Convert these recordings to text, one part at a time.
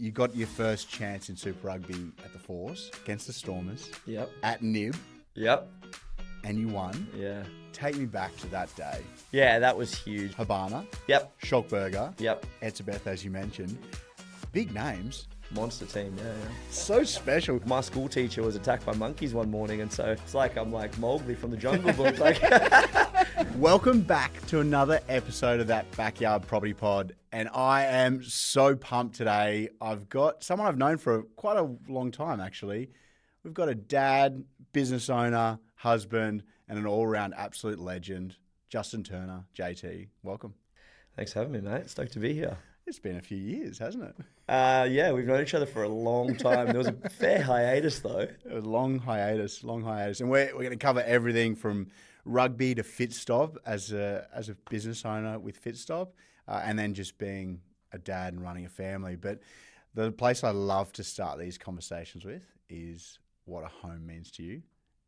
you got your first chance in Super Rugby at the Force against the Stormers. Yep. At Nib. Yep. And you won. Yeah. Take me back to that day. Yeah, that was huge. Habana. Yep. Shockberger. Yep. Etzebeth, as you mentioned. Big names. Monster team, yeah. So special. My school teacher was attacked by monkeys one morning, and so it's like I'm like Mowgli from the Jungle Book. Like, welcome back to another episode of that Backyard Property Pod, and I am so pumped today. I've got someone I've known for quite a long time, actually. We've got a dad, business owner, husband, and an all-round absolute legend, Justin Turner, JT. Welcome. Thanks for having me, mate. Stoked to be here. It's been a few years, hasn't it? Yeah, we've known each other for a long time. There was a fair hiatus, though. A long hiatus. And we're going to cover everything from rugby to Fitstop as a business owner with Fitstop, and then just being a dad and running a family. But the place I love to start these conversations with is what a home means to you.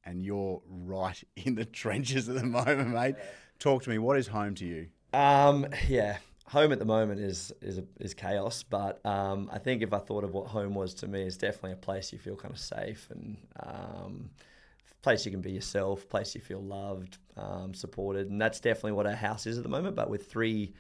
And you're right in the trenches at the moment, mate. Talk to me. What is home to you? Yeah. Home at the moment is chaos, but I think if I thought of what home was to me, it's definitely a place you feel kind of safe and place you can be yourself, place you feel loved, supported, and that's definitely what our house is at the moment. But with three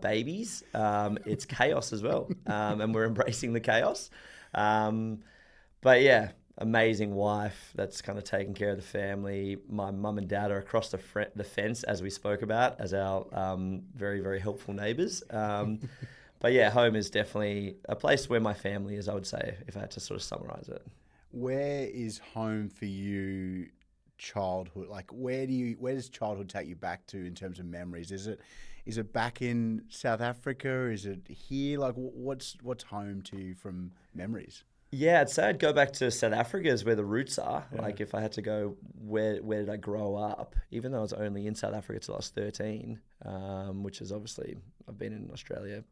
babies, it's chaos as well, and we're embracing the chaos. But yeah. Amazing wife that's kind of taking care of the family. My mum and dad are across the fence, as we spoke about, as our very, very helpful neighbours. But yeah, home is definitely a place where my family is, I would say, if I had to sort of summarise it. Where is home for you, childhood? Like, where does childhood take you back to in terms of memories? Is it back in South Africa? Is it here? Like, what's home to you from memories? Yeah, I'd say I'd go back to South Africa is where the roots are. Yeah. Like if I had to go, where did I grow up? Even though I was only in South Africa till I was 13, which is obviously, I've been in Australia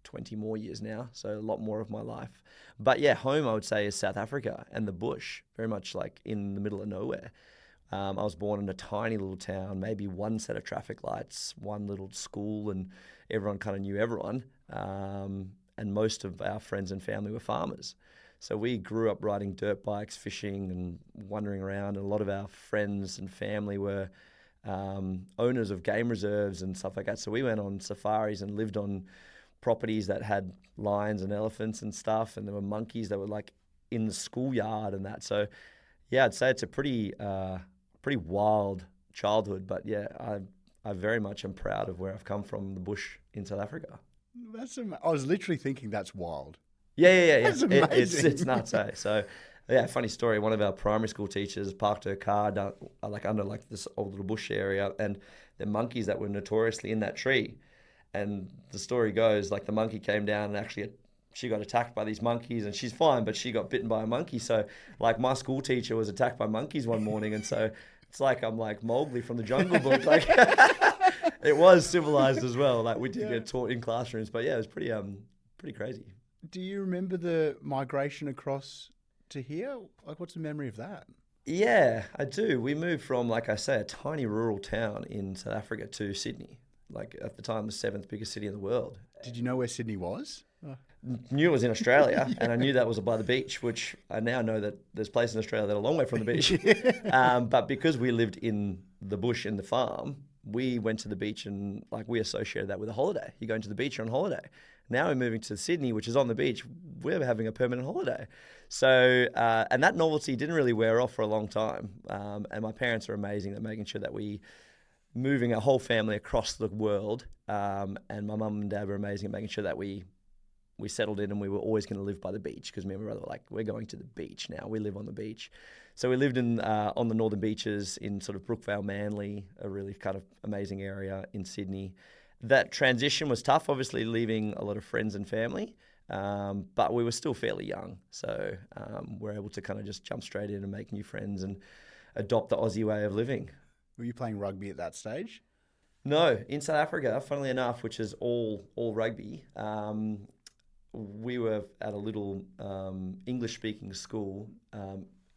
20 more years now, so a lot more of my life. But yeah, home I would say is South Africa and the bush, very much like in the middle of nowhere. I was born in a tiny little town, maybe one set of traffic lights, one little school, and everyone kind of knew everyone. And most of our friends and family were farmers. So we grew up riding dirt bikes, fishing and wandering around. And a lot of our friends and family were owners of game reserves and stuff like that. So we went on safaris and lived on properties that had lions and elephants and stuff. And there were monkeys that were like in the schoolyard and that. So yeah, I'd say it's a pretty wild childhood. But yeah, I very much am proud of where I've come from, the bush in South Africa. I was literally thinking that's wild. Yeah. That's amazing. It's nuts, eh? So, yeah, funny story. One of our primary school teachers parked her car down, under this old little bush area, and the monkeys that were notoriously in that tree. And the story goes, the monkey came down and actually she got attacked by these monkeys, and she's fine, but she got bitten by a monkey. So, my school teacher was attacked by monkeys one morning, and so it's like I'm like Mowgli from the Jungle Book. It was civilized as well. We did get taught in classrooms, but yeah, it was pretty crazy. Do you remember the migration across to here? What's the memory of that? Yeah, I do. We moved from, like I say, a tiny rural town in South Africa to Sydney. At the time, the 7th biggest city in the world. Did you know where Sydney was? Knew it was in Australia, and I knew that was by the beach, which I now know that there's places in Australia that are a long way from the beach. But because we lived in the bush in the farm, we went to the beach and we associated that with a holiday. You're going to the beach, you're on holiday. Now we're moving to Sydney, which is on the beach. We're having a permanent holiday. So, and that novelty didn't really wear off for a long time. And my parents are amazing at making sure that we moving our whole family across the world. And my mum and dad were amazing at making sure that we settled in and we were always going to live by the beach, because me and my brother were like, we're going to the beach now. We live on the beach. So we lived on the northern beaches in sort of Brookvale, Manly, a really kind of amazing area in Sydney. That transition was tough, obviously leaving a lot of friends and family, but we were still fairly young. So we're able to kind of just jump straight in and make new friends and adopt the Aussie way of living. Were you playing rugby at that stage? No, in South Africa, funnily enough, which is all rugby, we were at a little English-speaking school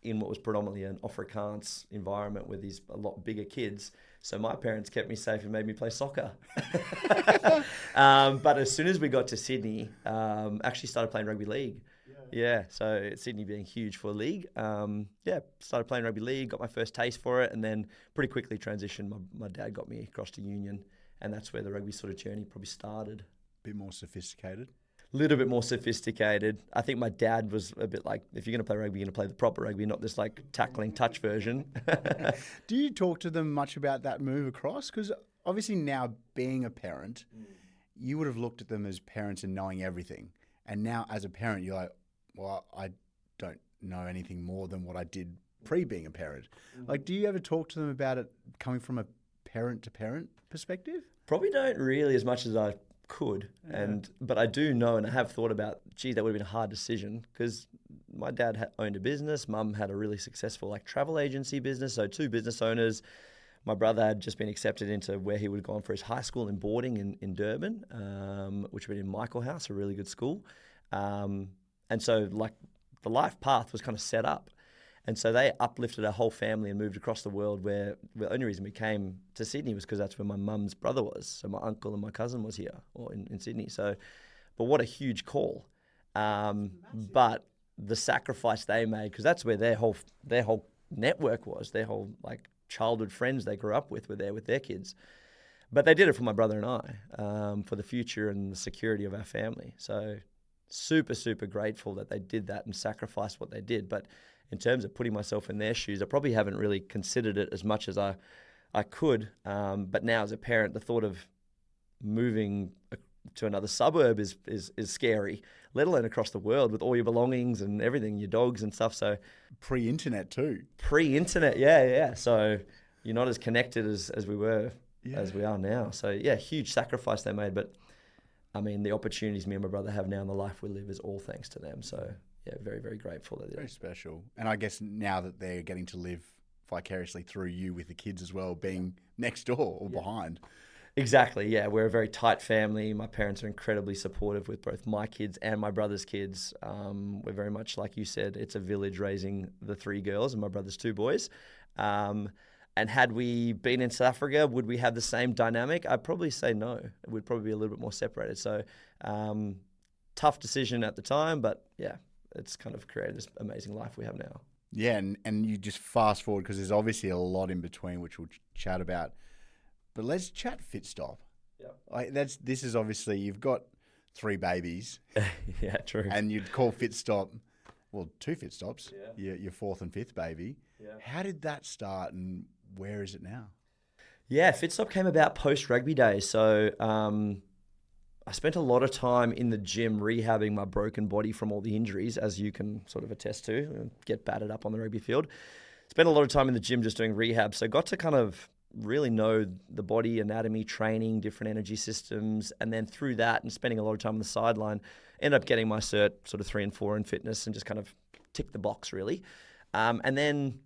in what was predominantly an Afrikaans environment with these a lot bigger kids. So my parents kept me safe and made me play soccer. But as soon as we got to Sydney, actually started playing rugby league. Yeah, so Sydney being huge for league. Started playing rugby league, got my first taste for it, and then pretty quickly transitioned. My dad got me across to Union, and that's where the rugby sort of journey probably started. Bit more sophisticated. Little bit more sophisticated. I think my dad was a bit like, if you're going to play rugby, you're going to play the proper rugby, not this like tackling touch version. Do you talk to them much about that move across? Because obviously now being a parent, you would have looked at them as parents and knowing everything. And now as a parent, you're like, well, I don't know anything more than what I did pre-being a parent. Like, do you ever talk to them about it coming from a parent-to-parent perspective? Probably don't really as much as I could, but I do know, and I have thought about, gee, that would have been a hard decision because my dad owned a business, mum had a really successful like travel agency business, so two business owners. My brother had just been accepted into where he would have gone for his high school in boarding in Durban, which would be in Michael House, a really good school, and so like the life path was kind of set up. And so they uplifted our whole family and moved across the world, where the only reason we came to Sydney was because that's where my mum's brother was. So my uncle and my cousin was here, or in Sydney. So, but what a huge call. But the sacrifice they made, because that's where their whole network was, their whole like childhood friends they grew up with were there with their kids. But they did it for my brother and I, for the future and the security of our family. So super, super grateful that they did that and sacrificed what they did. But in terms of putting myself in their shoes, I probably haven't really considered it as much as I could. But now as a parent, the thought of moving to another suburb is scary, let alone across the world with all your belongings and everything, your dogs and stuff. So pre-internet too. Pre-internet, yeah. So you're not as connected as we were, as we are now. So yeah, huge sacrifice they made. But I mean, the opportunities me and my brother have now in the life we live is all thanks to them. So yeah, very, very grateful that very special. And I guess now that they're getting to live vicariously through you with the kids as well, being next door or behind. Exactly, yeah. We're a very tight family. My parents are incredibly supportive with both my kids and my brother's kids. We're very much, like you said, it's a village raising the three girls and my brother's two boys. And had we been in South Africa, would we have the same dynamic? I'd probably say no. It would probably be a little bit more separated. So tough decision at the time, but yeah, it's kind of created this amazing life we have now. Yeah, and you just fast forward because there's obviously a lot in between which we'll chat about. But let's chat Fitstop. Yeah, this is obviously you've got 3 babies. Yeah, true. And you'd call Fitstop, well, 2 Fitstops. Yeah. Your 4th and 5th baby. Yeah. How did that start, and where is it now? Yeah, Fitstop came about post rugby days. So I spent a lot of time in the gym rehabbing my broken body from all the injuries, as you can sort of attest to, get battered up on the rugby field. Spent a lot of time in the gym just doing rehab. So got to kind of really know the body, anatomy, training, different energy systems. And then through that and spending a lot of time on the sideline, ended up getting my cert sort of 3 and 4 in fitness and just kind of ticked the box really. And then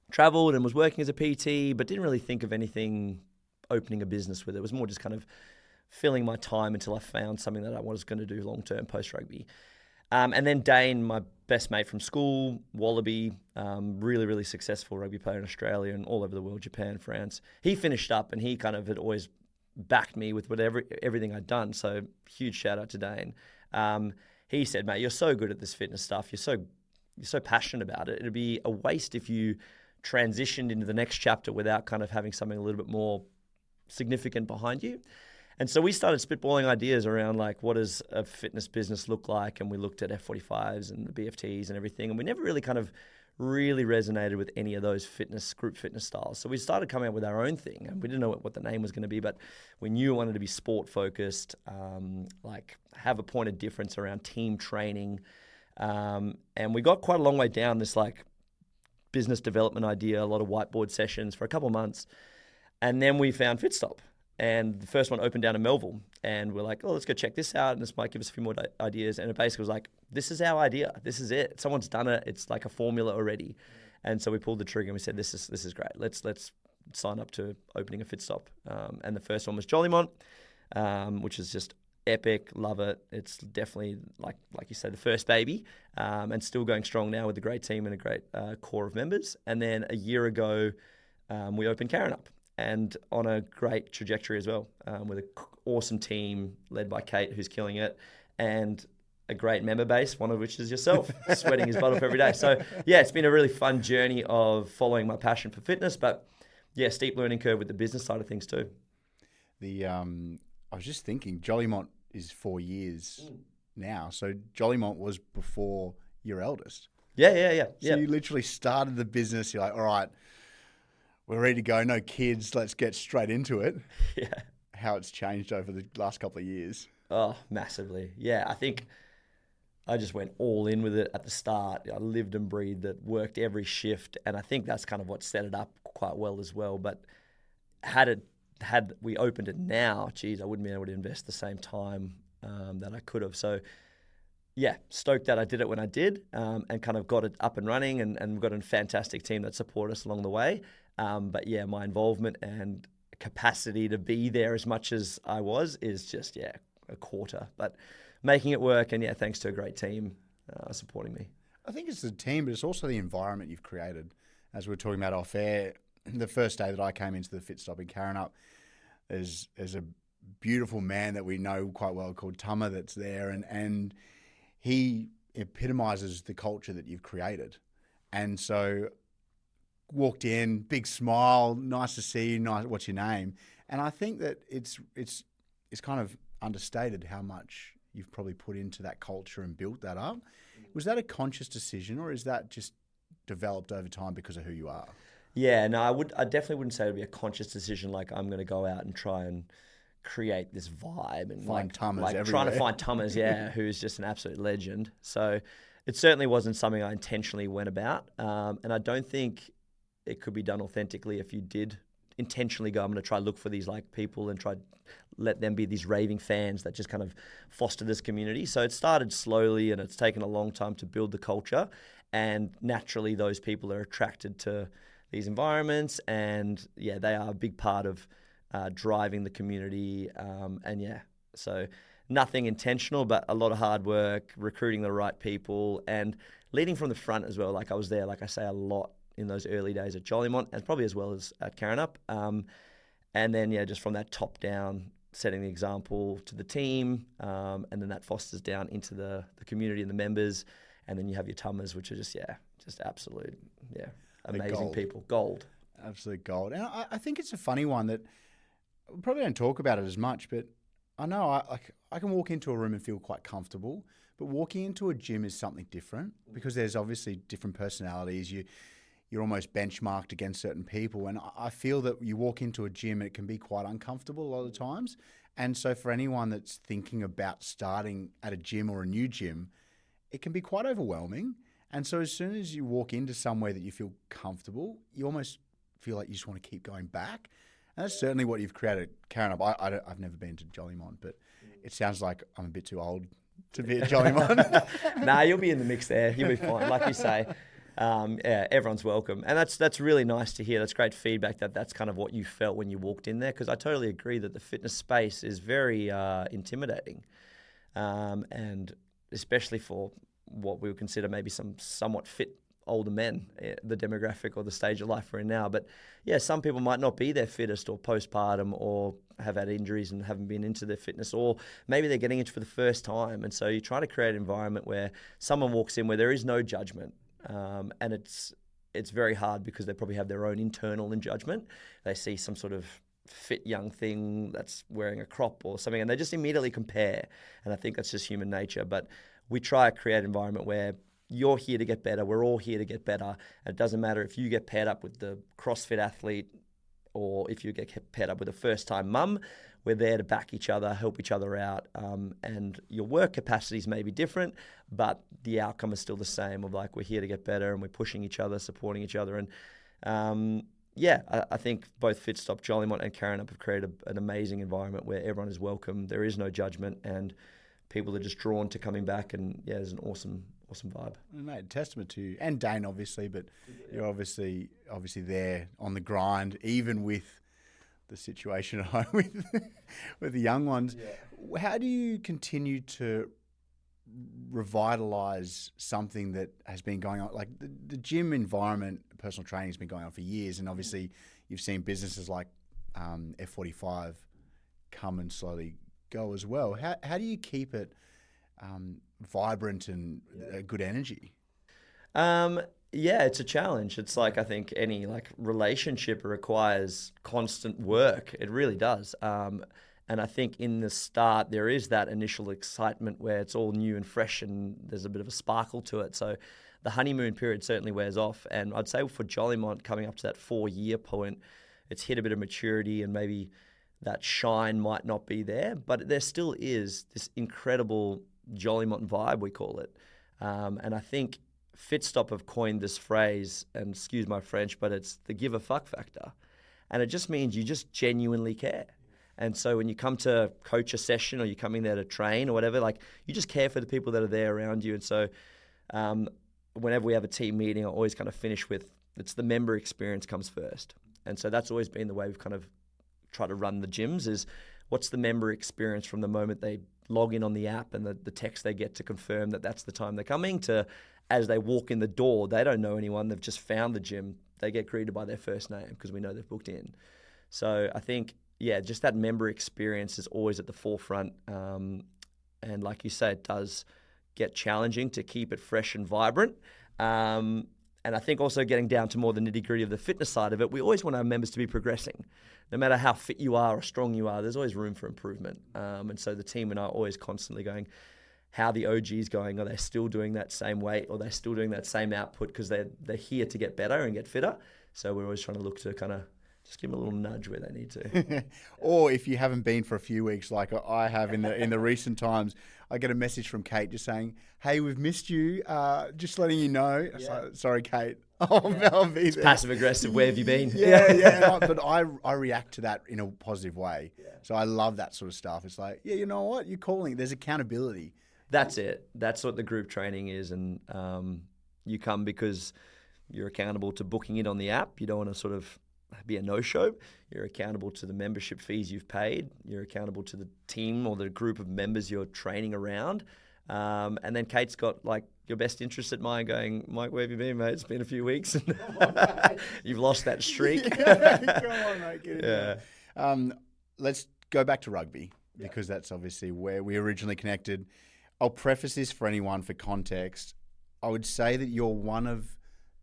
traveled and was working as a PT, but didn't really think of anything opening a business with it. It was more just kind of filling my time until I found something that I was going to do long-term post-rugby. And then Dane, my best mate from school, Wallaby, really, really successful rugby player in Australia and all over the world, Japan, France. He finished up and he kind of had always backed me with everything I'd done. So huge shout out to Dane. He said, mate, you're so good at this fitness stuff. You're so passionate about it. It'd be a waste if you transitioned into the next chapter without kind of having something a little bit more significant behind you. And so we started spitballing ideas around like, what does a fitness business look like? And we looked at F45s and the BFTs and everything. And we never really kind of really resonated with any of those group fitness styles. So we started coming up with our own thing. And we didn't know what the name was going to be, but we knew we wanted to be sport focused, like have a point of difference around team training. And we got quite a long way down this like business development idea, a lot of whiteboard sessions for a couple of months. And then we found Fitstop. And the first one opened down in Melville. And we're like, oh, let's go check this out. And this might give us a few more ideas. And it basically was like, this is our idea. This is it. Someone's done it. It's like a formula already. And so we pulled the trigger and we said, this is great. Let's sign up to opening a Fitstop. And the first one was Jolimont, which is just epic. Love it. It's definitely, like you said, the first baby. And still going strong now with a great team and a great core of members. And then a year ago, we opened Karen up. and on a great trajectory as well, with an awesome team led by Kate, who's killing it, and a great member base, one of which is yourself, sweating his butt off every day. So, yeah, it's been a really fun journey of following my passion for fitness, but, yeah, steep learning curve with the business side of things too. I was just thinking, Jollymont is 4 years now, so Jollymont was before your eldest. Yeah. So you literally started the business, you're like, all right, we're ready to go, no kids, let's get straight into it. Yeah. How it's changed over the last couple of years. Oh, massively. Yeah, I think I just went all in with it at the start. I lived and breathed it, worked every shift, and I think that's kind of what set it up quite well as well. But had we opened it now, geez, I wouldn't be able to invest the same time that I could have. So, yeah, stoked that I did it when I did, and kind of got it up and running, and we've got a fantastic team that support us along the way. But yeah, my involvement and capacity to be there as much as I was is just, yeah, a quarter. But making it work, and yeah, thanks to a great team supporting me. I think it's the team, but it's also the environment you've created. As we were talking about off air, the first day that I came into the Fitstop in Karrinyup, there's a beautiful man that we know quite well called Tama that's there, and he epitomizes the culture that you've created. And so walked in, big smile, nice to see you, nice, what's your name? And I think that it's kind of understated how much you've probably put into that culture and built that up. Was that a conscious decision, or is that just developed over time because of who you are? Yeah, no, I definitely wouldn't say it would be a conscious decision. Like, I'm going to go out and try and create this vibe and find Tummers everywhere. Trying to find Tummers, yeah, who's just an absolute legend. So it certainly wasn't something I intentionally went about, and I don't think it could be done authentically if you did intentionally go, I'm going to try look for these like people and try let them be these raving fans that just kind of foster this community. So it started slowly, and it's taken a long time to build the culture, and naturally those people are attracted to these environments, and yeah, they are a big part of driving the community, and yeah, so nothing intentional, but a lot of hard work, recruiting the right people, and leading from the front as well. Like, I was there, like I say, a lot in those early days at Jollymont, and probably as well as at Karrinyup. And then, yeah, just from that top down, setting the example to the team, and then that fosters down into the community and the members. And then you have your Tummers, which are just absolute, amazing people. Gold. Absolute gold. And I think it's a funny one that we probably don't talk about it as much, but I know I can walk into a room and feel quite comfortable, but walking into a gym is something different because there's obviously different personalities. You're almost benchmarked against certain people. And I feel that you walk into a gym and it can be quite uncomfortable a lot of the times. And so for anyone that's thinking about starting at a gym or a new gym, it can be quite overwhelming. And so as soon as you walk into somewhere that you feel comfortable, you almost feel like you just want to keep going back. And that's certainly what you've created at Karrinyup. I've never been to Jollymont, but it sounds like I'm a bit too old to be at Jollymont. Nah, you'll be in the mix there. You'll be fine. Like you say, yeah, everyone's welcome. And that's really nice to hear. That's great feedback that's kind of what you felt when you walked in there, because I totally agree that the fitness space is very intimidating, and especially for what we would consider maybe some somewhat fit older men, the demographic or the stage of life we're in now. But yeah, some people might not be their fittest or postpartum or have had injuries and haven't been into their fitness, or maybe they're getting into it for the first time. And so you try to create an environment where someone walks in where there is no judgment. And it's very hard because they probably have their own internal judgment. They see some sort of fit young thing that's wearing a crop or something, and they just immediately compare. And I think that's just human nature. But we try to create an environment where you're here to get better. We're all here to get better. And it doesn't matter if you get paired up with the CrossFit athlete or if you get paired up with a first-time mum. We're there to back each other, help each other out. And your work capacities may be different, but the outcome is still the same of like, we're here to get better and we're pushing each other, supporting each other. And I think both Fitstop, Jollymont and Karrinyup have created an amazing environment where everyone is welcome. There is no judgment and people are just drawn to coming back. And yeah, there's an awesome vibe. Mate, testament to you and Dane, obviously, but you're obviously there on the grind, even with the situation at home with the young ones. Yeah. How do you continue to revitalize something that has been going on? Like the gym environment, personal training has been going on for years, and obviously you've seen businesses like F45 come and slowly go as well. How do you keep it vibrant and good energy? Yeah, it's a challenge. It's like, I think any like relationship requires constant work. It really does. And I think in the start, there is that initial excitement where it's all new and fresh and there's a bit of a sparkle to it. So the honeymoon period certainly wears off. And I'd say for Jollymont, coming up to that 4-year point, it's hit a bit of maturity and maybe that shine might not be there, but there still is this incredible Jollymont vibe, we call it. And I think Fitstop have coined this phrase, and excuse my French, but it's the give a fuck factor. And it just means you just genuinely care. And so when you come to coach a session or you're coming there to train or whatever, like you just care for the people that are there around you. And so whenever we have a team meeting, I always kind of finish with, it's the member experience comes first. And so that's always been the way we've kind of tried to run the gyms is what's the member experience from the moment they log in on the app and the text they get to confirm that that's the time they're coming to as they walk in the door, they don't know anyone, they've just found the gym, they get greeted by their first name because we know they've booked in. So I think, yeah, just that member experience is always at the forefront. And like you say, it does get challenging to keep it fresh and vibrant. And I think also getting down to more the nitty-gritty of the fitness side of it, we always want our members to be progressing. No matter how fit you are or strong you are, there's always room for improvement. And so the team and I are always constantly going, how the OGs going? Are they still doing that same weight? Or are they still doing that same output? Because they're here to get better and get fitter. So we're always trying to look to kind of just give them a little nudge where they need to. Or if you haven't been for a few weeks, like I have in the recent times, I get a message from Kate just saying, "Hey, we've missed you. Just letting you know." Yeah. Sorry, Kate. I'll be it's there. Passive aggressive. Where have you been? Yeah. But I react to that in a positive way. Yeah. So I love that sort of stuff. It's like, yeah, you know what? You're calling. There's accountability. That's it. That's what the group training is, and you come because you're accountable to booking it on the app. You don't want to sort of be a no-show. You're accountable to the membership fees you've paid. You're accountable to the team or the group of members you're training around. And then Kate's got like your best interest at mind going, "Mike, where have you been, mate? It's been a few weeks. You've lost that streak." Come on, mate. Get it down. Let's go back to rugby because that's obviously where we originally connected. I'll preface this for anyone for context. I would say that you're one of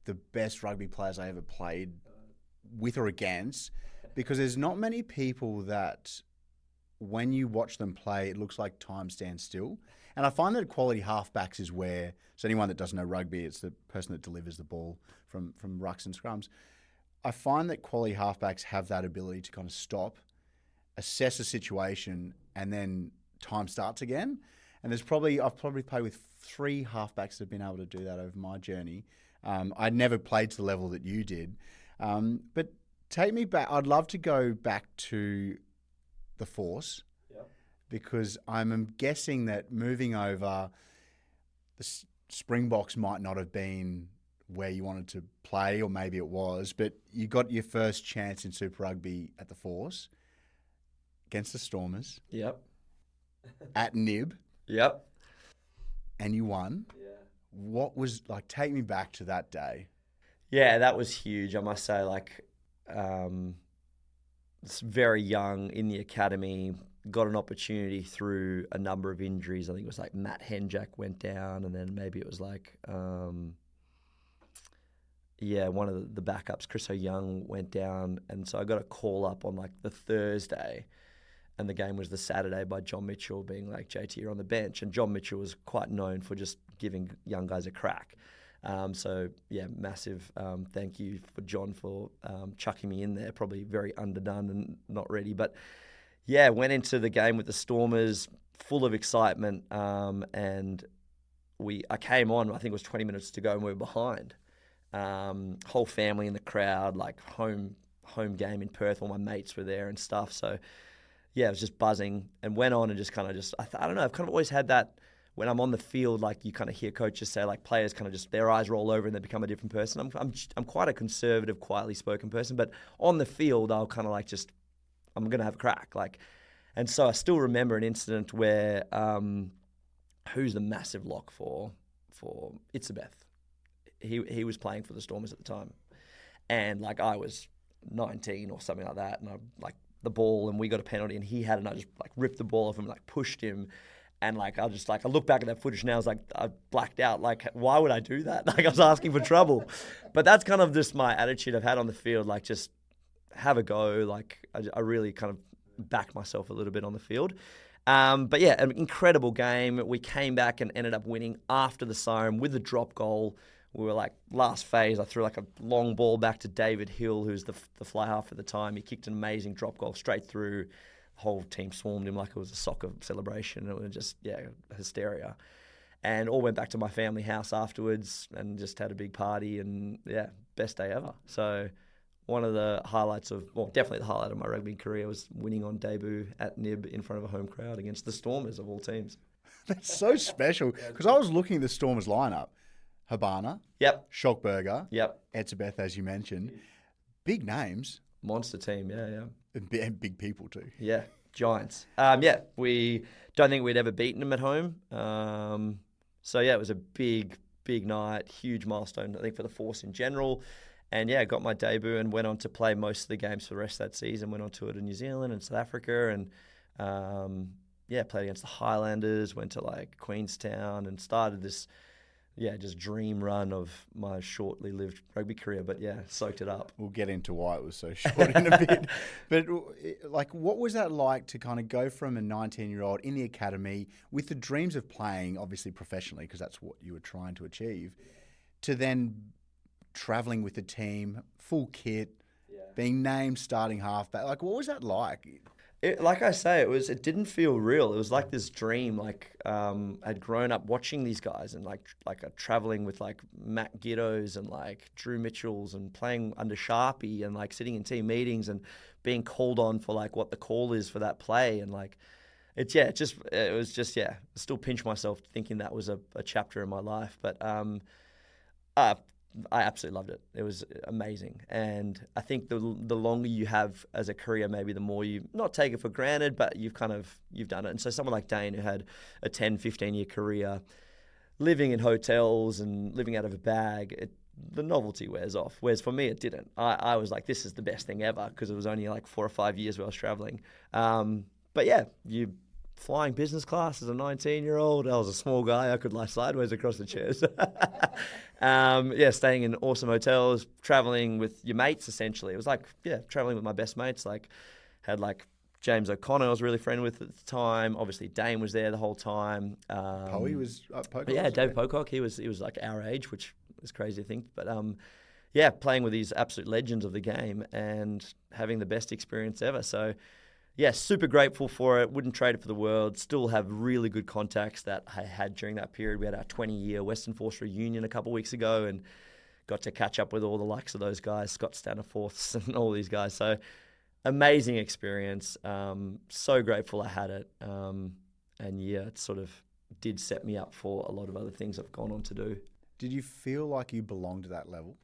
the best rugby players I ever played with or against, because there's not many people that when you watch them play, it looks like time stands still. And I find that quality halfbacks is where, so anyone that doesn't know rugby, it's the person that delivers the ball from rucks and scrums. I find that quality halfbacks have that ability to kind of stop, assess a situation, and then time starts again. And I've probably played with 3 halfbacks that have been able to do that over my journey. I'd never played to the level that you did. But take me back. I'd love to go back to the Force, because I'm guessing that moving over, the Springboks might not have been where you wanted to play, or maybe it was, but you got your first chance in Super Rugby at the Force against the Stormers. Yep. At Nib. Yep. And you won. Yeah. What was like? Take me back to that day. Yeah, that was huge. I must say, like, it's very young in the academy, got an opportunity through a number of injuries. I think it was like Matt Henjack went down, and then maybe it was like, one of the backups, Chris O'Young, went down. And so I got a call up on like the Thursday, and the game was the Saturday by John Mitchell being like, "JT, you're on the bench." And John Mitchell was quite known for just giving young guys a crack. Massive thank you for John for chucking me in there. Probably very underdone and not ready. But yeah, went into the game with the Stormers full of excitement. And I came on, I think it was 20 minutes to go, and we were behind. Whole family in the crowd, like home game in Perth. All my mates were there and stuff. So yeah, it was just buzzing, and went on and just kind of I don't know, I've kind of always had that when I'm on the field, like you kind of hear coaches say, like players kind of just, their eyes roll over and they become a different person. I'm quite a conservative, quietly spoken person, but on the field, I'll kind of like I'm going to have a crack. Like, and so I still remember an incident where, who's the massive lock for Itzebeth? He was playing for the Stormers at the time. And like I was 19 or something like that, and I like the ball, and we got a penalty, and he had it, and I just like ripped the ball off him, like pushed him, and like I look back at that footage now, I was like, I blacked out. Like, why would I do that? Like, I was asking for trouble. But that's kind of just my attitude I've had on the field, like just have a go. Like I really kind of back myself a little bit on the field. But yeah, an incredible game. We came back and ended up winning after the siren with a drop goal. We were like, last phase, I threw like a long ball back to David Hill, who's the fly half at the time. He kicked an amazing drop goal straight through. The whole team swarmed him like it was a soccer celebration. It was just, hysteria. And all went back to my family house afterwards and just had a big party, and best day ever. So one of the highlights definitely the highlight of my rugby career was winning on debut at Nib in front of a home crowd against the Stormers of all teams. That's so special, because I was looking at the Stormers lineup. Habana. Yep. Shockberger. Yep. Etzebeth, as you mentioned. Big names. Monster team, yeah. And big people too. Yeah, giants. We don't think we'd ever beaten them at home. It was a big night, huge milestone, I think, for the Force in general. And got my debut and went on to play most of the games for the rest of that season. Went on tour to New Zealand and South Africa, and played against the Highlanders, went to like Queenstown, and started this just dream run of my shortly lived rugby career, but soaked it up. We'll get into why it was so short in a bit. But like, what was that like to kind of go from a 19-year-old in the academy with the dreams of playing, obviously professionally, because that's what you were trying to achieve, to then traveling with the team, full kit, being named starting halfback? Like, what was that like? Like I say, it didn't feel real. It was like this dream. Like I'd grown up watching these guys and like traveling with like Matt Giddos and like Drew Mitchells and playing under Sharpie and like sitting in team meetings and being called on for like what the call is for that play, and like still pinch myself thinking that was a chapter in my life. But I absolutely loved it. It was amazing. And I think the longer you have as a career, maybe the more you not take it for granted, but you've done it. And so someone like Dane, who had a 10, 15-year career, living in hotels and living out of a bag, the novelty wears off. Whereas for me, it didn't. I was like, this is the best thing ever, because it was only like 4 or 5 years where I was traveling. You flying business class as a 19-year-old. I was a small guy. I could lie sideways across the chairs. Staying in awesome hotels, traveling with your mates, essentially. It was like, traveling with my best mates. Like, had like James O'Connor I was really friendly with at the time. Obviously, Dane was there the whole time. Poey was Pocock? Yeah, Dave Pocock. He was like our age, which is crazy to think. But playing with these absolute legends of the game and having the best experience ever. So, super grateful for it. Wouldn't trade it for the world. Still have really good contacts that I had during that period. We had our 20-year Western Force reunion a couple of weeks ago and got to catch up with all the likes of those guys, Scott Staniforths and all these guys. So amazing experience. So grateful I had it. It sort of did set me up for a lot of other things I've gone on to do. Did you feel like you belonged to that level?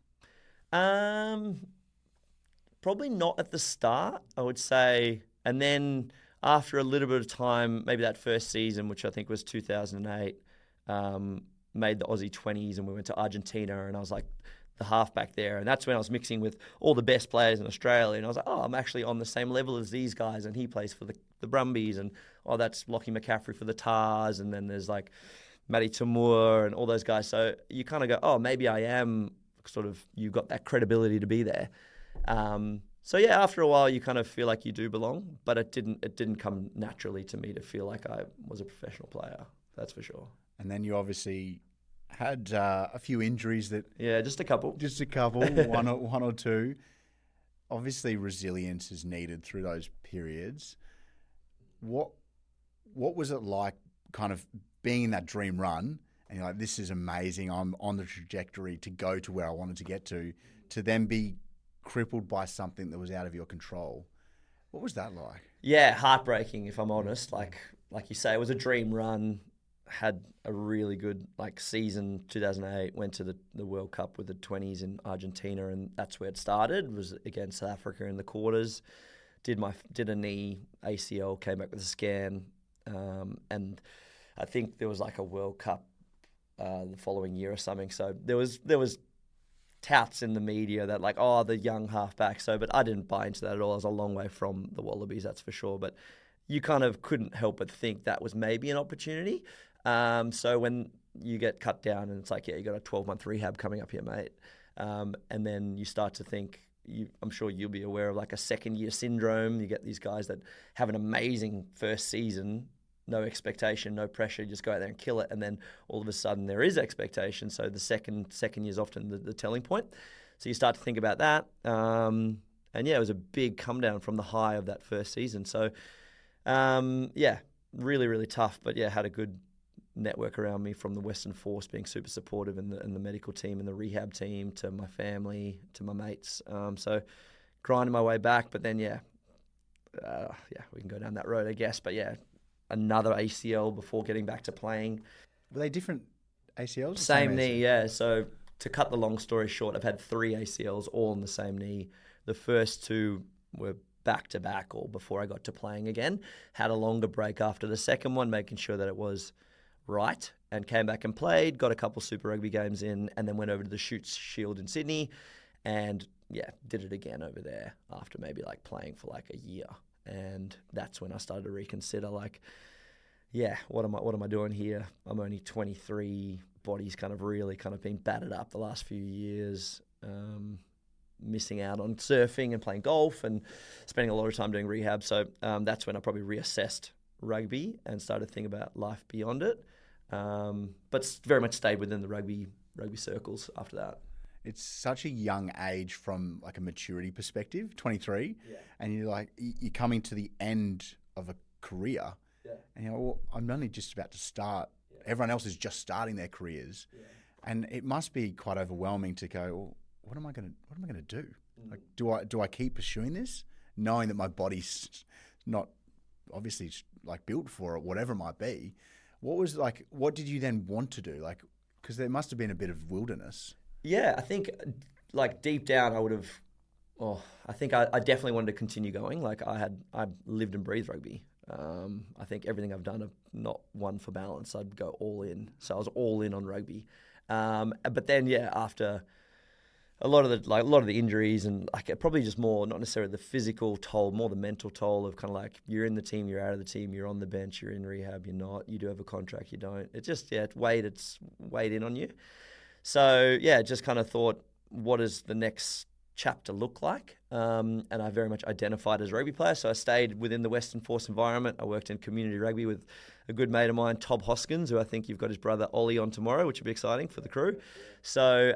Probably not at the start, I would say. And then after a little bit of time, maybe that first season, which I think was 2008, made the Aussie 20s, and we went to Argentina, and I was like the halfback there. And that's when I was mixing with all the best players in Australia. And I was like, I'm actually on the same level as these guys. And he plays for the Brumbies. And, that's Lockie McCaffrey for the Tars. And then there's like Matty Tamur and all those guys. So you kind of go, maybe I am you got that credibility to be there. After a while, you kind of feel like you do belong, but it didn't come naturally to me to feel like I was a professional player. That's for sure. And then you obviously had a few injuries that... Yeah, just a couple. one or two. Obviously, resilience is needed through those periods. What was it like kind of being in that dream run and you're like, this is amazing, I'm on the trajectory to go to where I wanted to get to then be crippled by something that was out of your control? What was that like? Yeah, heartbreaking, if I'm honest. Like you say, it was a dream run. Had a really good season. 2008 went to the World Cup with the 20s in Argentina, and that's where it started. It was against South Africa in the quarters. Did a knee ACL, came back with a scan, and I think there was like a World Cup the following year or something. So there was touts in the media that like, oh, the young halfback. So, but I didn't buy into that at all. I was a long way from the Wallabies, that's for sure. But you kind of couldn't help but think that was maybe an opportunity. So when you get cut down and it's like, yeah, you got a 12-month rehab coming up here, mate. And then you start to think, I'm sure you'll be aware of like a second-year syndrome. You get these guys that have an amazing first season, no expectation, no pressure, just go out there and kill it. And then all of a sudden there is expectation. So the second year is often the telling point. So you start to think about that. And yeah, it was a big come down from the high of that first season. So yeah, really, really tough. But yeah, had a good network around me from the Western Force being super supportive and the medical team and the rehab team to my family, to my mates. So grinding my way back. But then, yeah, we can go down that road, I guess. But yeah, another ACL before getting back to playing. Were they different ACLs? Same knee, yeah. So to cut the long story short, I've had 3 ACLs all in the same knee. The first 2 were back-to-back or before I got to playing again. Had a longer break after the second one, making sure that it was right, and came back and played, got a couple Super Rugby games in, and then went over to the Shoots Shield in Sydney and, yeah, did it again over there after maybe like playing for like a year. And that's when I started to reconsider, like, yeah, what am I doing here? I'm only 23, body's kind of really kind of been battered up the last few years, missing out on surfing and playing golf and spending a lot of time doing rehab. So that's when I probably reassessed rugby and started to think about life beyond it. But very much stayed within the rugby circles after that. It's such a young age from like a maturity perspective, 23, and you're coming to the end of a career, and you're like, well, I'm only just about to start. Everyone else is just starting their careers, and it must be quite overwhelming to go, well, what am I going to do? Like, do I keep pursuing this, knowing that my body's not obviously like built for it, whatever it might be? What did you then want to do? Like, because there must have been a bit of wilderness. Yeah, I think like deep down I would have, I think I definitely wanted to continue going. Like I lived and breathed rugby. I think everything I've done, I've not one for balance. I'd go all in. So I was all in on rugby. But then, yeah, after a lot of the injuries and like probably just more, not necessarily the physical toll, more the mental toll of kind of like you're in the team, you're out of the team, you're on the bench, you're in rehab, you're not, you do have a contract, you don't. It just, it's weighed in on you. So, yeah, just kind of thought, what does the next chapter look like? And I very much identified as a rugby player. So I stayed within the Western Force environment. I worked in community rugby with a good mate of mine, Tob Hoskins, who I think you've got his brother Ollie on tomorrow, which will be exciting for the crew. So,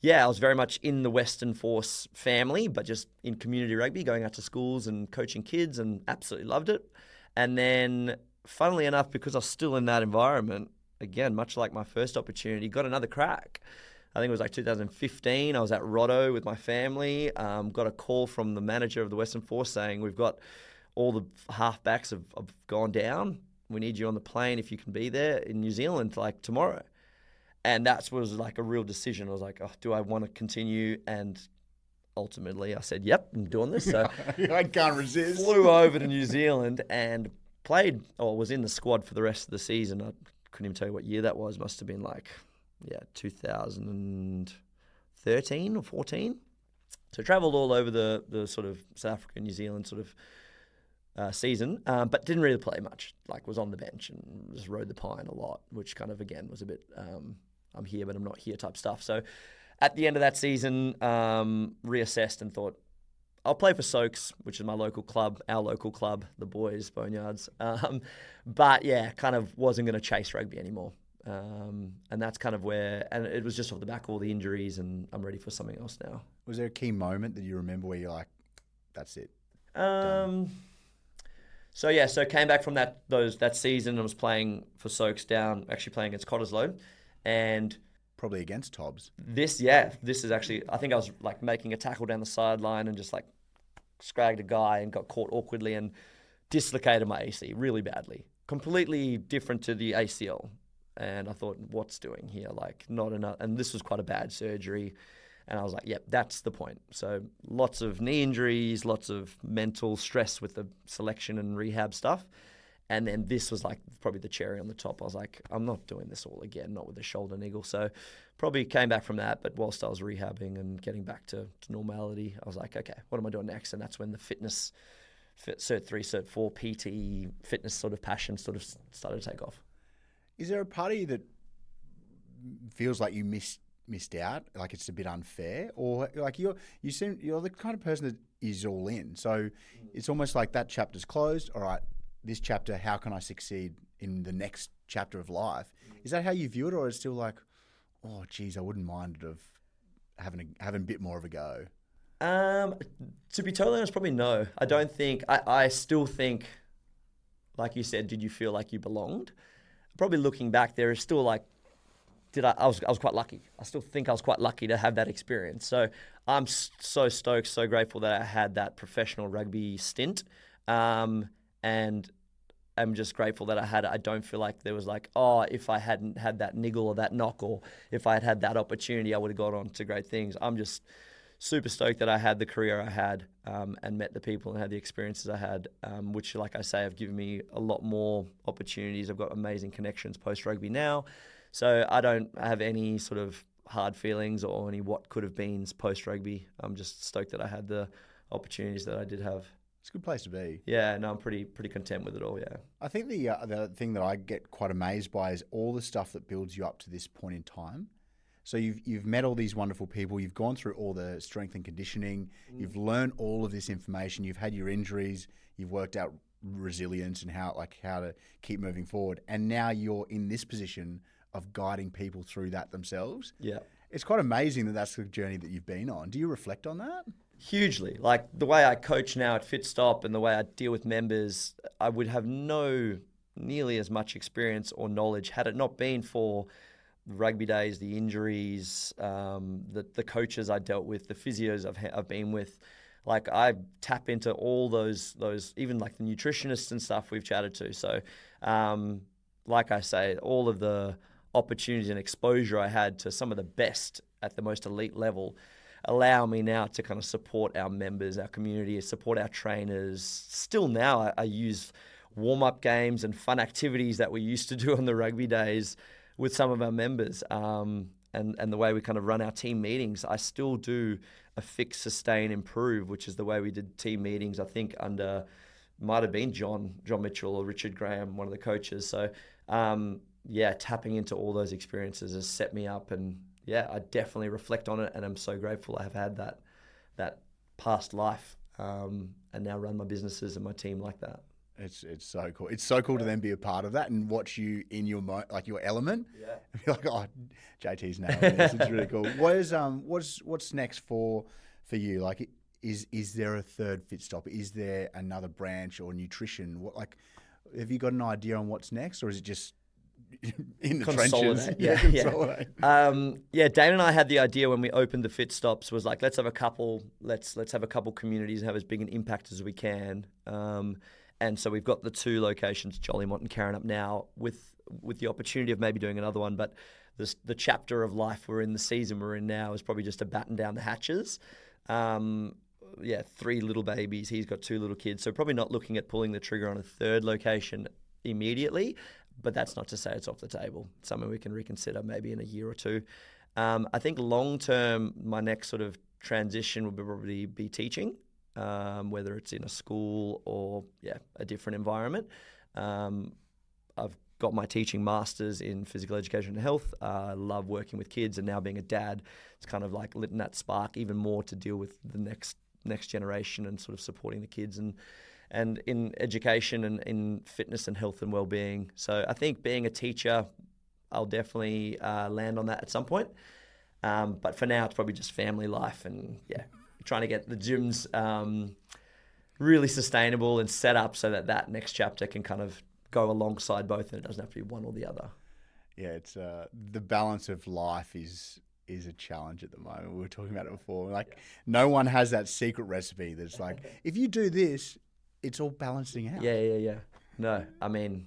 yeah, I was very much in the Western Force family, but just in community rugby, going out to schools and coaching kids, and absolutely loved it. And then, funnily enough, because I was still in that environment, again, much like my first opportunity, got another crack. I think it was like 2015. I was at Roto with my family. Got a call from the manager of the Western Force saying, we've got all the halfbacks have gone down. We need you on the plane if you can be there in New Zealand like tomorrow. And that was like a real decision. I was like, do I want to continue? And ultimately I said, yep, I'm doing this. So I can't resist. Flew over to New Zealand and was in the squad for the rest of the season. I couldn't even tell you what year that was. Must have been like, 2013 or 14. So travelled all over the sort of South Africa, New Zealand sort of season, but didn't really play much. Like was on the bench and just rode the pine a lot, which kind of, again, was a bit, I'm here, but I'm not here type stuff. So at the end of that season, reassessed and thought, I'll play for Soaks, which is my local club, our local club, the boys, Boneyards. But yeah, kind of wasn't going to chase rugby anymore. And that's kind of where, and it was just off the back of all the injuries, and I'm ready for something else now. Was there a key moment that you remember where you're like, that's it? So came back from that season. I was playing for Soaks down, actually playing against Cottesloe, and probably against Tobbs. This is actually, I think I was like making a tackle down the sideline and just like scragged a guy and got caught awkwardly and dislocated my AC really badly. Completely different to the ACL. And I thought, what's doing here? Like, not enough. And this was quite a bad surgery. And I was like, yep, that's the point. So lots of knee injuries, lots of mental stress with the selection and rehab stuff. And then this was like probably the cherry on the top. I was like, I'm not doing this all again, not with a shoulder niggle. So probably came back from that. But whilst I was rehabbing and getting back to normality, I was like, okay, what am I doing next? And that's when the fitness, Cert 3, Cert 4, PT, fitness sort of passion sort of started to take off. Is there a part of you that feels like you missed out, like it's a bit unfair, or like you're the kind of person that is all in? So it's almost like that chapter's closed. All right, this chapter, how can I succeed in the next chapter of life? Is that how you view it, or is it still like, oh, geez, I wouldn't mind it of having a bit more of a go? To be totally honest, probably no. I don't think. I still think, like you said, did you feel like you belonged? Probably looking back, there is still like, I was quite lucky. I still think I was quite lucky to have that experience. So I'm so stoked, so grateful that I had that professional rugby stint. And I'm just grateful that I had it. I don't feel like there was like, oh, if I hadn't had that niggle or that knock, or if I had had that opportunity, I would have got on to great things. I'm just super stoked that I had the career I had, and met the people and had the experiences I had, which, like I say, have given me a lot more opportunities. I've got amazing connections post-rugby now. So I don't have any sort of hard feelings or any what could have been post-rugby. I'm just stoked that I had the opportunities that I did have. It's a good place to be. Yeah, no, I'm pretty content with it all, yeah. I think the thing that I get quite amazed by is all the stuff that builds you up to this point in time. So you've met all these wonderful people. You've gone through all the strength and conditioning. You've learned all of this information. You've had your injuries. You've worked out resilience and how to keep moving forward. And now you're in this position of guiding people through that themselves. Yeah. It's quite amazing that that's the journey that you've been on. Do you reflect on that? Hugely. Like the way I coach now at Fitstop and the way I deal with members, I would have nearly as much experience or knowledge had it not been for the rugby days, the injuries, the coaches I dealt with, the physios I've been with. Like I tap into all those even like the nutritionists and stuff we've chatted to. So like I say, all of the opportunities and exposure I had to some of the best at the most elite level allow me now to kind of support our members, our community, support our trainers. Still now I use warm-up games and fun activities that we used to do on the rugby days with some of our members, and the way we kind of run our team meetings. I still do a fix, sustain, improve, which is the way we did team meetings, I think under, might have been John Mitchell or Richard Graham, one of the coaches. So tapping into all those experiences has set me up, and I definitely reflect on it, and I'm so grateful I have had that past life, and now run my businesses and my team like that. It's so cool. It's so cool to then be a part of that and watch you in your your element. Yeah. And be like, oh, JT's nailing this. It's really cool. What's next for you? Like, is there a third Fitstop? Is there another branch or nutrition? Have you got an idea on what's next, or is it just in the trenches? Consolidate. Dane and I had the idea when we opened the Fitstops was like, let's have a couple communities and have as big an impact as we can. And so we've got the 2 locations, Jollymont and Karrinyup now, with the opportunity of maybe doing another one. But the chapter of life we're in, the season we're in now, is probably just to batten down the hatches. 3 little babies. He's got 2 little kids. So probably not looking at pulling the trigger on a 3rd location immediately. But that's not to say it's off the table. It's something we can reconsider maybe in a year or 2. I think long term, my next sort of transition will probably be teaching. Whether it's in a school or a different environment. I've got my teaching masters in physical education and health. I love working with kids, and now being a dad, it's kind of like lit that spark even more to deal with the next generation and sort of supporting the kids and in education and in fitness and health and well-being. So I think being a teacher, I'll definitely land on that at some point. But for now, it's probably just family life and trying to get the gyms really sustainable and set up so that next chapter can kind of go alongside both, and it doesn't have to be one or the other. Yeah, it's the balance of life is a challenge at the moment. We were talking about it before. No one has that secret recipe that's like, if you do this, it's all balancing out. Yeah. No, I mean,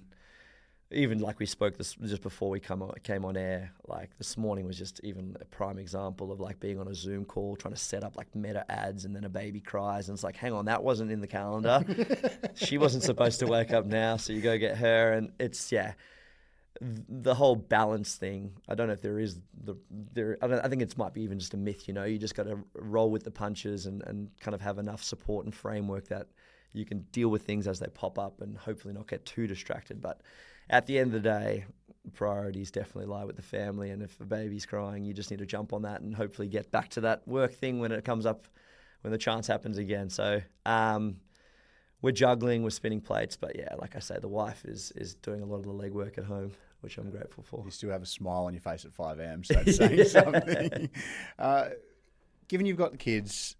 even like we spoke this just before we came on air, like this morning was just even a prime example of like being on a Zoom call, trying to set up like meta ads, and then a baby cries and it's like, hang on, that wasn't in the calendar. She wasn't supposed to wake up now, so you go get her. And it's, the whole balance thing. I don't know if there is I think it might be even just a myth, you just got to roll with the punches and kind of have enough support and framework that you can deal with things as they pop up and hopefully not get too distracted. But at the end of the day, priorities definitely lie with the family. And if a baby's crying, you just need to jump on that and hopefully get back to that work thing when it comes up, when the chance happens again. So we're juggling, we're spinning plates. But yeah, like I say, the wife is doing a lot of the legwork at home, which I'm grateful for. You still have a smile on your face at 5 a.m, so that's saying something. Given you've got the kids,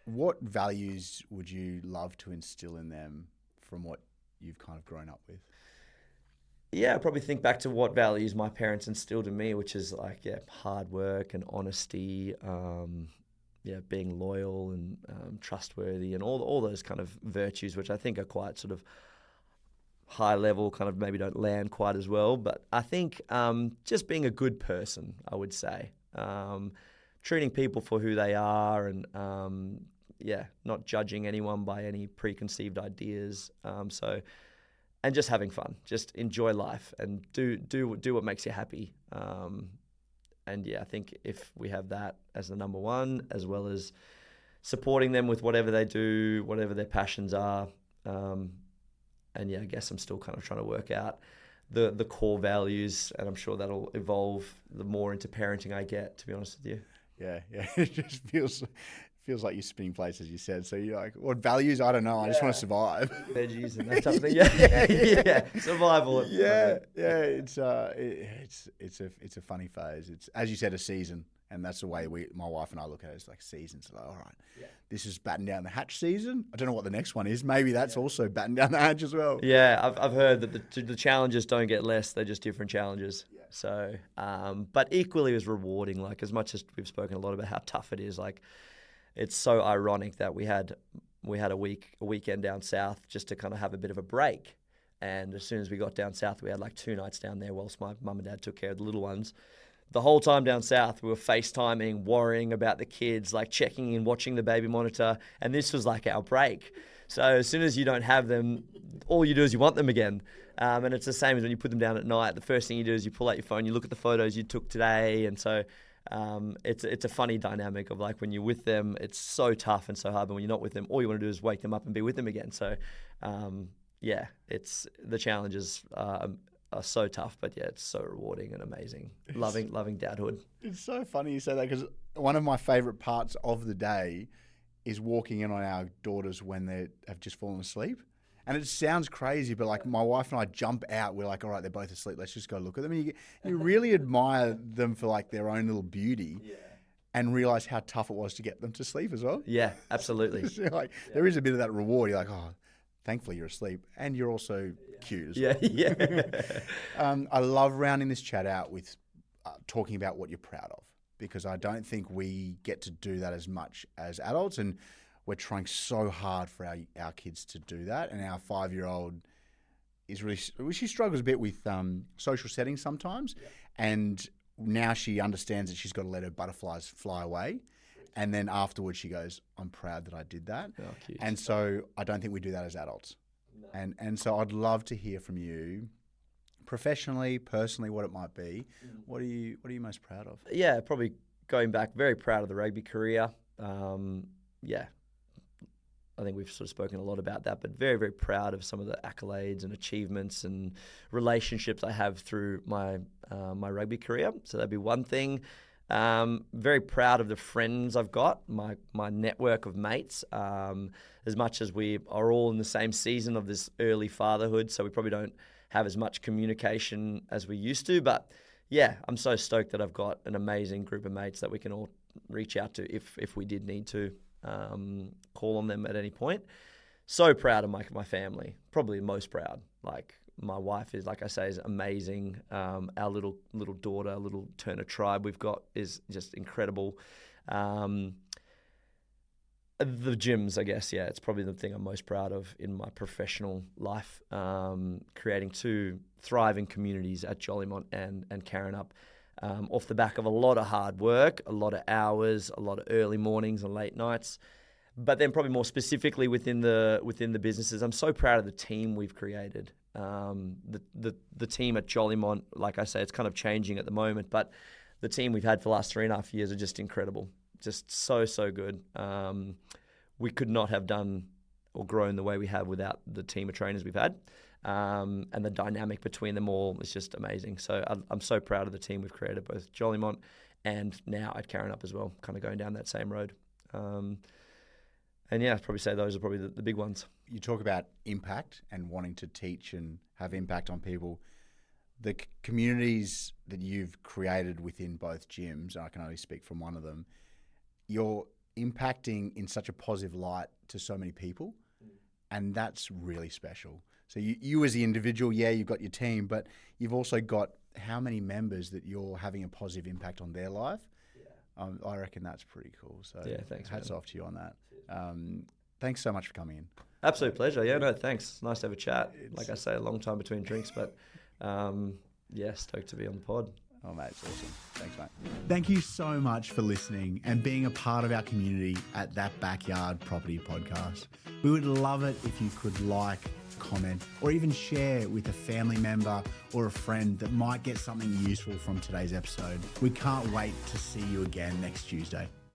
what values would you love to instill in them from what you've kind of grown up with? Yeah, I probably think back to what values my parents instilled in me, which is like, hard work and honesty, being loyal and trustworthy, and all those kind of virtues, which I think are quite sort of high level, kind of maybe don't land quite as well. But I think just being a good person, I would say. Treating people for who they are and, not judging anyone by any preconceived ideas. And just having fun, just enjoy life and do what makes you happy. I think if we have that as the number one, as well as supporting them with whatever they do, whatever their passions are. I guess I'm still kind of trying to work out the core values, and I'm sure that'll evolve the more into parenting I get, to be honest with you. Yeah. It just feels like you're spinning plates, as you said. So you're like, what values? I don't know. I just want to survive. Veggies and that type of thing. Yeah. Survival. Yeah. It's a funny phase. It's, as you said, a season, and that's the way my wife and I look at it. It's like seasons. Like, all right, this is batten down the hatch season. I don't know what the next one is. Maybe that's also batten down the hatch as well. Yeah, I've heard that the challenges don't get less; they're just different challenges. Yeah. So, but equally as rewarding. Like, as much as we've spoken a lot about how tough it is, like, it's so ironic that we had a weekend down south just to kind of have a bit of a break. And as soon as we got down south, we had like 2 nights down there whilst my mum and dad took care of the little ones. The whole time down south, we were FaceTiming, worrying about the kids, like checking in, watching the baby monitor. And this was like our break. So as soon as you don't have them, all you do is you want them again. And it's the same as when you put them down at night. The first thing you do is you pull out your phone, you look at the photos you took today. And so it's a funny dynamic of like when you're with them, it's so tough and so hard. But when you're not with them, all you want to do is wake them up and be with them again. So, it's the challenges are so tough, but it's so rewarding and amazing. Loving dadhood. It's so funny you say that, because one of my favourite parts of the day is walking in on our daughters when they have just fallen asleep. And it sounds crazy, but like my wife and I jump out. We're like, all right, they're both asleep. Let's just go look at them. And you really admire them for like their own little beauty, and realize how tough it was to get them to sleep as well. Yeah, absolutely. So there is a bit of that reward. You're like, oh, thankfully you're asleep, and you're also cute as well. Yeah. I love rounding this chat out with talking about what you're proud of, because I don't think we get to do that as much as adults, and we're trying so hard for our kids to do that. And our 5-year-old is she struggles a bit with social settings sometimes. Yeah. And now she understands that she's got to let her butterflies fly away. And then afterwards she goes, I'm proud that I did that. Oh, cute. And so I don't think we do that as adults. No. And so I'd love to hear from you, professionally, personally, what it might be. What are you most proud of? Yeah, probably going back, very proud of the rugby career. I think we've sort of spoken a lot about that, but very, very proud of some of the accolades and achievements and relationships I have through my rugby career. So that'd be one thing. Very proud of the friends I've got, my network of mates. As much as we are all in the same season of this early fatherhood, so we probably don't have as much communication as we used to. But yeah, I'm so stoked that I've got an amazing group of mates that we can all reach out to if we did need to. Call on them at any point. So proud of my family, probably most proud. Like my wife is, like I say, is amazing. Our little daughter, little Turner tribe we've got is just incredible. The gyms, I guess, yeah, it's probably the thing I'm most proud of in my professional life. Creating 2 thriving communities at Jolimont and Karrinyup, off the back of a lot of hard work, a lot of hours, a lot of early mornings and late nights. But then probably more specifically within the businesses, I'm so proud of the team we've created. The team at Jolimont, like I say, it's kind of changing at the moment, but the team we've had for the last 3.5 years are just incredible. Just so good. We could not have done or grown the way we have without the team of trainers we've had. And the dynamic between them all is just amazing. So I'm so proud of the team we've created, both Jolimont and now at Karrinyup as well, kind of going down that same road. And yeah, I'd probably say those are probably the big ones. You talk about impact and wanting to teach and have impact on people. The communities that you've created within both gyms, and I can only speak from one of them, you're impacting in such a positive light to so many people, and that's really special. So you as the individual, yeah, you've got your team, but you've also got how many members that you're having a positive impact on their life. Yeah. I reckon that's pretty cool. So yeah, thanks. Hats man. off to you on that. Thanks so much for coming in. Absolute pleasure. Yeah, no, thanks. It's nice to have a chat. Like I say, a long time between drinks, but yeah, stoked to be on the pod. Oh, mate, it's awesome. Thanks, mate. Thank you so much for listening and being a part of our community at That Backyard Property Podcast. We would love it if you could like, comment, or even share with a family member or a friend that might get something useful from today's episode. We can't wait to see you again next Tuesday.